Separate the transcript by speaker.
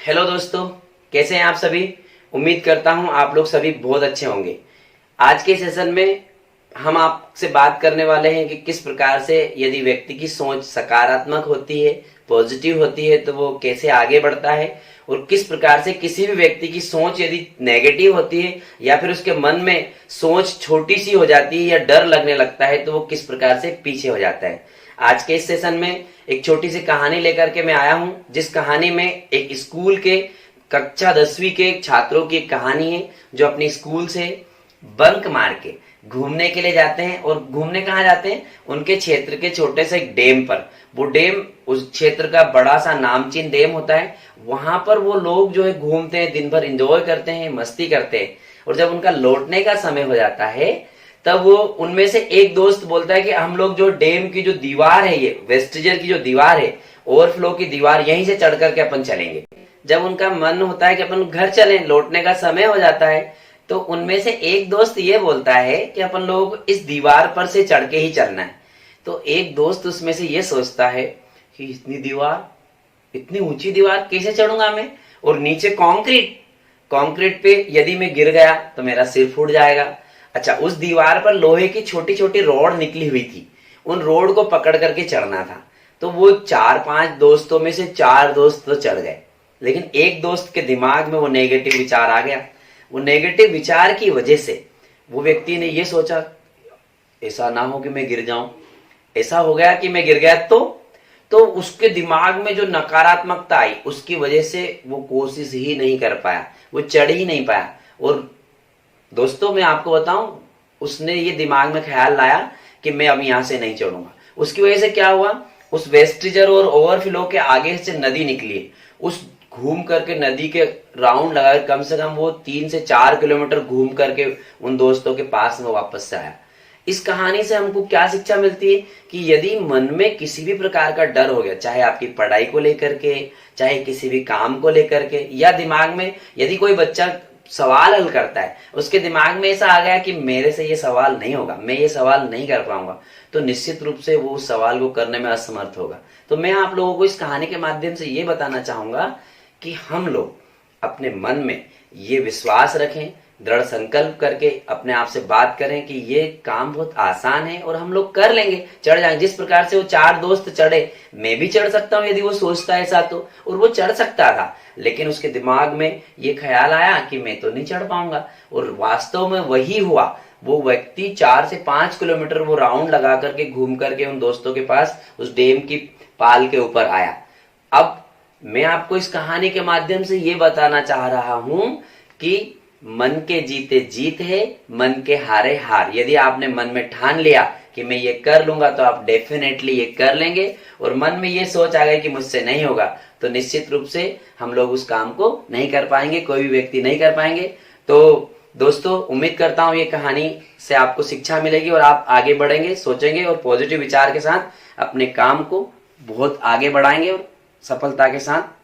Speaker 1: Hello दोस्तों, कैसे हैं आप सभी। उम्मीद करता हूं आप लोग सभी बहुत अच्छे होंगे। आज के सेशन में हम आपसे बात करने वाले हैं कि किस प्रकार से यदि व्यक्ति की सोच सकारात्मक होती है, पॉजिटिव होती है, तो वो कैसे आगे बढ़ता है, और किस प्रकार से किसी भी व्यक्ति की सोच यदि नेगेटिव होती है या फिर उसके मन में सोच छोटी सी हो जाती है या डर लगने लगता है, तो वो किस प्रकार से पीछे हो जाता है। आज के इस सेशन में एक छोटी सी कहानी लेकर के मैं आया हूं, जिस कहानी में एक स्कूल के कक्षा 10वीं के छात्रों की एक कहानी है, जो अपने स्कूल से बंक मार के घूमने के लिए जाते हैं। और घूमने कहाँ जाते हैं? उनके क्षेत्र के छोटे से एक डैम पर। वो डैम उस क्षेत्र का बड़ा सा नामचीन डैम होता है। वहां पर वो लोग जो है घूमते हैं, दिन भर एंजॉय करते हैं, मस्ती करते हैं। और जब उनका लौटने का समय हो जाता है, तब वो उनमें से एक दोस्त बोलता है कि हम लोग जो डैम की जो दीवार है, ये वेस्टजर की जो दीवार है, ओवरफ्लो की दीवार, यहीं से चढ़ करके अपन चलेंगे। जब उनका मन होता है कि अपन घर चलें, लौटने का समय हो जाता है, तो उनमें से एक दोस्त ये बोलता है कि अपन लोग इस दीवार पर से चढ़ के ही चलना है। तो एक दोस्त उसमें से ये सोचता है कि इतनी ऊंची दीवार कैसे चढ़ूंगा मैं, और नीचे कंक्रीट कंक्रीट पे यदि मैं गिर गया तो मेरा सिर फूट जाएगा। अच्छा, उस दीवार पर लोहे की छोटी छोटी रॉड निकली हुई थी, उन रॉड को पकड़ करके चढ़ना था। तो वो 4-5 दोस्तों में से 4 दोस्त तो चढ़ गए, लेकिन एक दोस्त के दिमाग में वो नेगेटिव विचार आ गया। वो नेगेटिव विचार की वजह से वो व्यक्ति ने ये सोचा, ऐसा ना हो कि मैं गिर जाऊं, ऐसा हो गया कि मैं गिर गया तो उसके दिमाग में जो नकारात्मकता आई, उसकी वजह से वो कोशिश ही नहीं कर पाया, वो चढ़ ही नहीं पाया। और दोस्तों, मैं आपको बताऊं, उसने ये दिमाग में ख्याल लाया कि मैं अब यहां से नहीं चढ़ूंगा। उसकी वजह से क्या हुआ, उस वेस्टजर और ओवरफ्लो के आगे से नदी निकली। उस घूम करके नदी के राउंड लगा, कम से कम वो 3 से 4 किलोमीटर घूम करके उन दोस्तों के पास में वापस से आया। इस कहानी से हमको क्या शिक्षा मिलती है कि यदि मन में किसी भी प्रकार का डर हो गया, चाहे आपकी पढ़ाई को लेकर के, चाहे किसी भी काम को लेकर के, या दिमाग में यदि कोई बच्चा सवाल हल करता है, उसके दिमाग में ऐसा आ गया कि मेरे से ये सवाल नहीं होगा, मैं ये सवाल नहीं कर पाऊंगा, तो निश्चित रूप से वो उस सवाल को करने में असमर्थ होगा। तो मैं आप लोगों को इस कहानी के माध्यम से ये बताना चाहूंगा कि हम लोग अपने मन में ये विश्वास रखें, दृढ़ संकल्प करके अपने आप से बात करें कि ये काम बहुत आसान है और हम लोग कर लेंगे, चढ़ जाएंगे। जिस प्रकार से वो 4 दोस्त चढ़े, मैं भी चढ़ सकता हूँ यदि वो सोचता है ऐसा तो। और वो चढ़ सकता था, लेकिन उसके दिमाग में ये ख्याल आया कि मैं तो नहीं चढ़ पाऊंगा। और वास्तव में वही हुआ। वो व्यक्ति 4 से 5 किलोमीटर वो राउंड लगा करके घूम करके उन दोस्तों के पास उस डैम की पाल के ऊपर आया। अब मैं आपको इस कहानी के माध्यम से ये बताना चाह रहा हूं कि मन के जीते जीत है, मन के हारे हार। यदि आपने मन में ठान लिया कि मैं ये कर लूंगा, तो आप डेफिनेटली ये कर लेंगे। और मन में ये सोच आ गई कि मुझसे नहीं होगा, तो निश्चित रूप से हम लोग उस काम को नहीं कर पाएंगे, कोई भी व्यक्ति नहीं कर पाएंगे। तो दोस्तों, उम्मीद करता हूं ये कहानी से आपको शिक्षा मिलेगी और आप आगे बढ़ेंगे, सोचेंगे और पॉजिटिव विचार के साथ अपने काम को बहुत आगे बढ़ाएंगे और सफलता के साथ